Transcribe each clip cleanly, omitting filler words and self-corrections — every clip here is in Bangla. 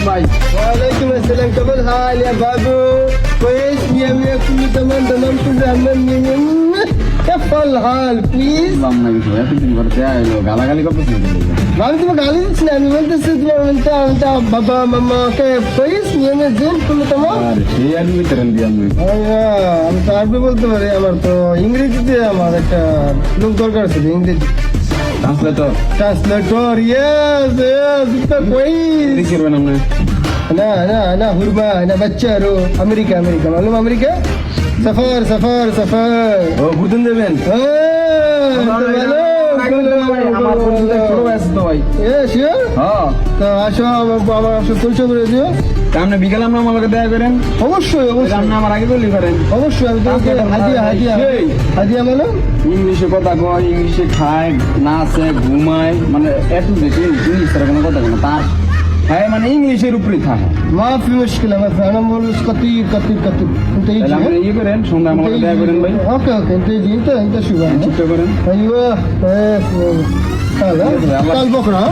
ভাই। ওয়ালাইকুম আসসালাম, কেমন হাল ইয়া বাবু? كويس مية مية كله تمام تمام كله أمان مية مية. كيف الحال بليز؟ বললাম না কিছু, এতদিন পর দেখা এলো, গালাগালি করতেছি কিন্তু। আমি তোমাকে গালি দিচ্ছি না, আমি বলতেছি তোমার বাবা মামা কে كويس مية مية زين كله تمام. আর সেই আর্মি ট্রেন দিয়ে আমি আমি তো আরবি বলতে পারি, আমার তো ইংরেজিতে আমার একটা লোক দরকার ছিল, ইংরেজি ট্রান্সলেটর ट्रांसलेटर. यस यस इतना कोई করবেন আপনি। ना ना ना हुरबा ना बच्चा रो अमेरिका अमेरिका मालूम अमेरिका सफर सफर सफर ও ঘুরতেন দেবেন? আমার পরিচিত ছোট ভাই আছে তো ভাই। শিওর হ্যাঁ, তো আসো আমার আসো পরিচয় করে দিও. তা আপনি বিকালে আমরা আমাকে দেখা করেন। অবশ্যই আপনি অবশ্যই আমার আগে বলি করেন। অবশ্যই আমি তোমাকে হাদিয়া হাদিয়া হাদিয়া মানো. ইংলিশে কথা কয়, ইংলিশে খায়, নাচে, ঘুমায়, মানে এত বেশি ইংলিশ ছাড়া কোনো কথা বলে তার। হ্যাঁ, মানে ইংলিশের উপরেই থাকে। ما في مشكلة ما في أنا بقول كتير كتير كتير أنت তাহলে আপনি يجي ইয়ে করেন, সন্ধ্যা আমাকে দেখা করেন ভাই। اوكي اوكي انت يجي انت شو بقى চিন্তা করেন। ايوه تعال تعال بكره ها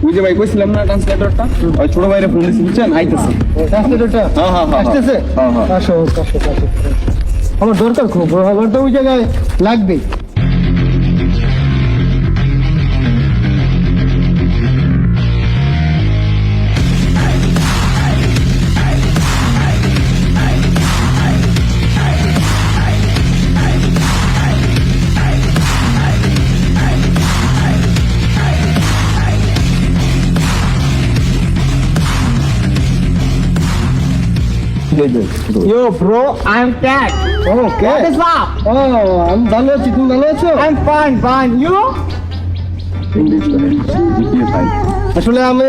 ওই যে ভাই কইছিলাম না ট্রান্সলেটরটা, ওই ছোট ভাইরে ফোন দিছি বুঝছেন, আইতেছে। ট্রান্সলেটরটা হ্যাঁ, হ্যাঁ, হ্যাঁ, আসতেছে হ্যাঁ, হ্যাঁ। আসো আসো আসো আমার দরকার খুব, আমার তো ওই জায়গায় লাগবে. Yo, bro, I'm Cat. Okay What is up? ও আমি ভালো আছি, তুমি ভালো আছো? I'm fine, fine. You? English করেন, জিপিএ ভাই। আসলে আমি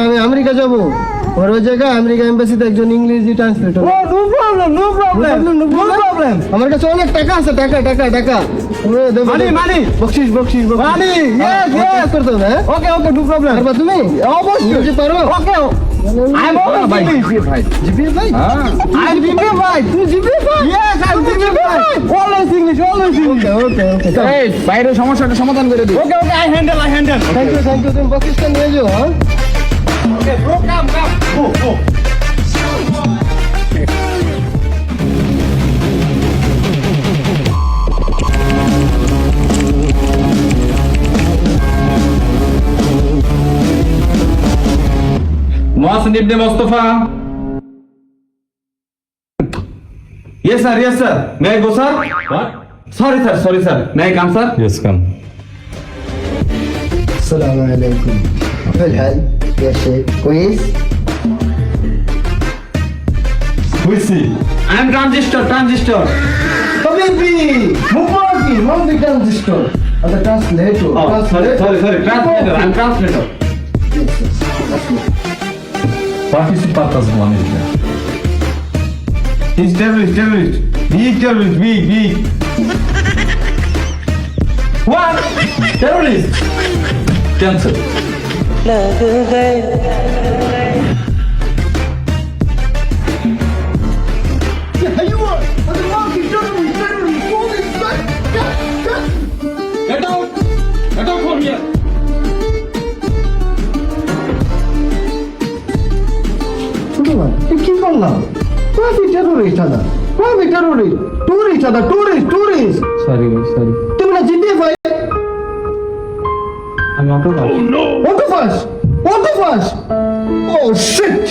আমি আমেরিকা যাব, আর ওই জায়গায় আমেরিকা এম্বাসিতে একজন ইংরেজি translator. Oh, no problem, no problem. No problem. আমার কাছে অনেক টাকা আছে, টাকা টাকা টাকা Money, money. বকশিস বকশিস Money, yes, yes. করতে হবে. হ্যাঁ Okay, okay, no problem. পারবা তুমি? অবশ্যই। ইংরেজি পারো? Okay. I'm always ভাই, English. জিপিএ ভাই। জিপিএ ভাই? হ্যাঁ, I'm GP ভাই। তুমি জিপিএ ভাই? Yes, I'm GP ভাই। Always English, always English. ওকে ওকে ওকে এই বাইরের সমস্যাটা সমাধান করে দিই। Okay, okay, I handle. Thank you তুমি বকশিসটা নিয়ে যাও. হ্যাঁ Okay, bro, come. Go, go. Mohsin Ibn Mustafa. Yes sir. May I go sir? What? Sorry sir. May I come sir? Yes, come. السلام عليكم. كيف الحال يا شيخ؟ كويس؟ Who is he? I am transistor. حبيبي مو في ترانزستور، هذا ترانسليتور. Oh, sorry. Translator. I am translator. What is the purpose of America? He's terrorist. Big terrorist. Big. What? Terrorist? Cancel. أيوة هذا ما في ترانزستور. Get out from here. ছোট ভাই তুই কি করলাম? ما في terrorist هذا، ما في terrorist. tourist هذا tourist. Sorry. তুমি না জিপিএ ভাই? I'm not a Octopus. Oh shit.